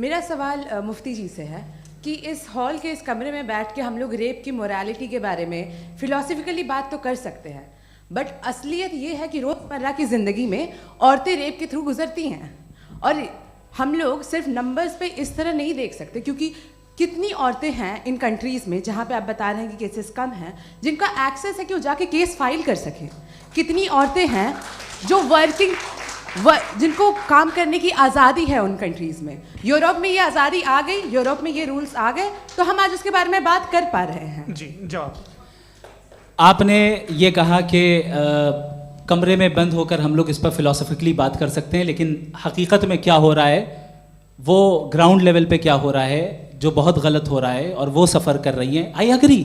मेरा सवाल मुफ्ती जी से है कि इस हॉल के इस कमरे में बैठ के हम लोग रेप की मोरालिटी के बारे में फिलॉसफिकली बात तो कर सकते हैं, बट असलियत ये है कि रोज़मर्रा की ज़िंदगी में औरतें रेप के थ्रू गुजरती हैं और हम लोग सिर्फ नंबर्स पे इस तरह नहीं देख सकते, क्योंकि कितनी औरतें हैं इन कंट्रीज़ में जहाँ पे आप बता रहे हैं कि केसेस कम हैं जिनका एक्सेस है कि वो जाके केस फाइल कर सकें। कितनी औरतें हैं जो जिनको काम करने की आज़ादी है उन कंट्रीज़ में। यूरोप में ये आज़ादी आ गई, यूरोप में ये रूल्स आ गए, तो हम आज उसके बारे में बात कर पा रहे हैं। जी जवाब। आपने ये कहा कि कमरे में बंद होकर हम लोग इस पर फिलोसफिकली बात कर सकते हैं, लेकिन हकीकत में क्या हो रहा है, वो ग्राउंड लेवल पे क्या हो रहा है जो बहुत गलत हो रहा है, और वो सफ़र कर रही हैं। आई एग्री,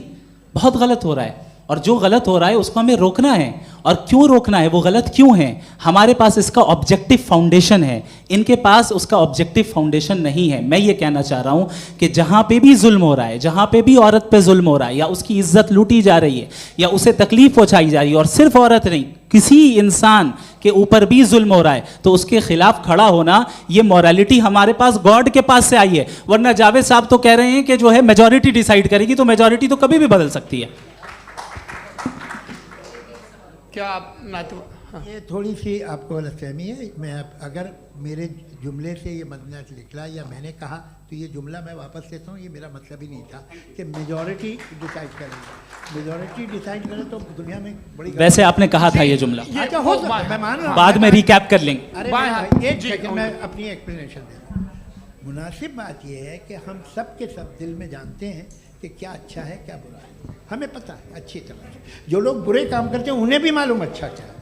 बहुत गलत हो रहा है, और जो गलत हो रहा है उसको हमें रोकना है। और क्यों रोकना है, वो गलत क्यों है, हमारे पास इसका ऑब्जेक्टिव फाउंडेशन है, इनके पास उसका ऑब्जेक्टिव फाउंडेशन नहीं है। मैं ये कहना चाह रहा हूँ कि जहाँ पे भी जुल्म हो रहा है, जहाँ पे भी औरत पे जुल्म हो रहा है, या उसकी इज्जत लूटी जा रही है, या उसे तकलीफ पहुँचाई जा रही है, और सिर्फ औरत नहीं, किसी इंसान के ऊपर भी जुल्म हो रहा है, तो उसके खिलाफ खड़ा होना, ये मॉरलिटी हमारे पास गॉड के पास से आई है। वरना जावेद साहब तो कह रहे हैं कि जो है मेजॉरिटी डिसाइड करेगी, तो मेजॉरिटी तो कभी भी बदल सकती है। क्या आप हाँ। ये थोड़ी सी आपको गलतफहमी है। मैं अगर मेरे जुमले से ये मदना निकला या मैंने कहा तो ये जुमला मैं वापस लेता हूँ। ये मेरा मतलब ही नहीं था कि मेजॉरिटी डिसाइड करेगी। मेजॉरिटी डिसाइड करे तो दुनिया में बड़ी, वैसे आपने कहा था ये जुमला। अच्छा हो सकता है, मैं मान रहा हूँ, बाद में रिकैप कर लेंगे। अरे एक सेकंड मैं अपनी एक्सप्लेनेशन देता हूँ। मुनासिब बात यह है कि हम सब के सब दिल में जानते हैं कि क्या अच्छा है क्या बुरा है, हमें पता है अच्छी तरह से। जो लोग बुरे काम करते हैं उन्हें भी मालूम अच्छा क्या है।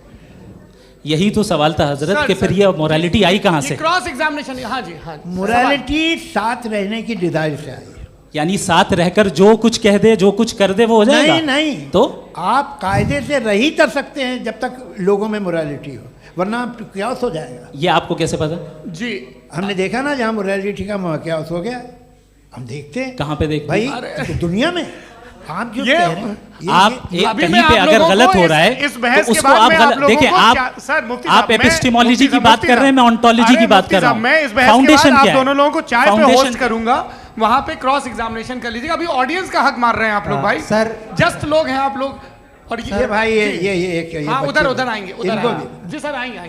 यही तो सवाल था हजरत कि फिर ये मोरालिटी आई कहाँ से? Cross examination. हाँ जी हाँ। मोरालिटी साथ रहने की डिजायर से आई, यानी साथ रहकर जो कुछ कह दे, जो कुछ कर दे, वो हो जाएगा। नहीं तो आप कायदे से रही कर सकते हैं जब तक लोगों में मोरालिटी हो, वरना क्यास हो जाएगा। ये आपको कैसे पता? जी हमने देखा ना, जहाँ मोरालिटी का क्यास हो गया, हम देखते हैं। कहाँ पे देखते भाई? तो दुनिया में आप जो कह रहे हैं, आप कहीं पे अगर गलत हो रहा है तो उसको आप देखिए। आप एपिस्टेमोलॉजी की बात कर रहे हैं, मैं ऑन्टोलॉजी की बात कर रहा हूँ। मैं इस बहस फाउंडेशन के बाद आप दोनों लोगों को चाय पे होस्ट करूंगा, वहां पे क्रॉस एग्जामिनेशन कर लीजिएगा। अभी ऑडियंस का हक मार रहे हैं आप लोग भाई। सर जस्ट लोग हैं आप लोग, और ये भाई ये उधर आएंगे, उधर जी सर आएंगे।